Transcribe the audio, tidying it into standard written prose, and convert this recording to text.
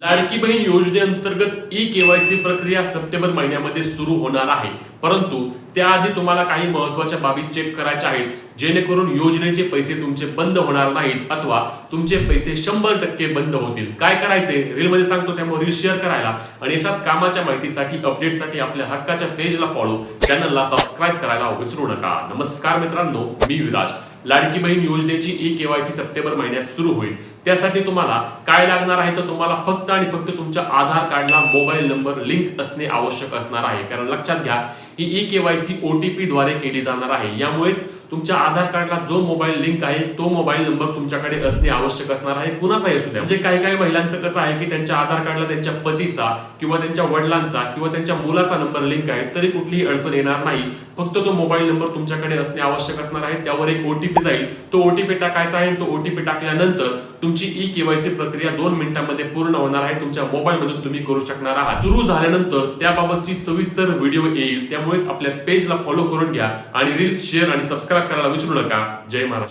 लाडकी बहीण योजनेअंतर्गत ई-केवायसी प्रक्रिया सप्टेंबर महिन्यामध्ये सुरू होणार आहे. परंतु त्याआधी तुम्हाला काही महत्त्वाच्या बाबी चेक करायच्या आहेत, जेणेकरून योजनेचे पैसे तुमचे बंद होणार नाहीत अथवा तुमचे पैसे 100% बंद होतील. काय करायचे रीलमध्ये सांगतो, त्यामुळे रील शेअर करायला आणि अशाच कामाच्या माहितीसाठी अपडेटसाठी आपल्या हक्काच्या पेजला फॉलो, चॅनलला सबस्क्राईब करायला विसरू नका. नमस्कार मित्रांनो, मी विराज. लाडकी बहीण योजनेची ई-केवायसी सप्टेंबर महिन्यात सुरू होईल. त्यासाठी तुम्हाला काय लागणार आहे, तर तुम्हाला फक्त आणि फक्त तुमच्या आधार कार्डला मोबाईल नंबर लिंक असणे आवश्यक असणार आहे. कारण लक्षात घ्या, ही ई-केवायसी OTP द्वारे केली जाणार आहे. यामुळेच तुमच्या आधार कार्डला जो मोबाईल लिंक आहे तो मोबाईल नंबर तुमच्याकडे असणे आवश्यक असणार आहे, कुणाचाही असू द्या. म्हणजे काही महिलांचं कसं आहे की त्यांच्या आधार कार्डला त्यांच्या पतीचा किंवा त्यांच्या वडिलांचा किंवा त्यांच्या मुलाचा नंबर लिंक आहे, तरी कुठलीही अडचण येणार नाही. फक्त तो मोबाईल नंबर तुमच्याकडे असणे आवश्यक असणार आहे. त्यावर एक OTP जाईल, तो OTP टाकायचा आहे. तो OTP टाकल्यानंतर तुमची ई-केवायसी प्रक्रिया 2 मिनिटांमध्ये पूर्ण होणार आहे. तुमच्या मोबाईल मधून तुम्ही करू शकणार आहात. सुरू झाल्यानंतर त्याबाबतची सविस्तर व्हिडिओ येईल, त्यामुळेच आपल्या पेजला फॉलो करून घ्या आणि रील शेअर आणि सबस्क्राईब करायला विसरू नका. जय महाराष्ट्र.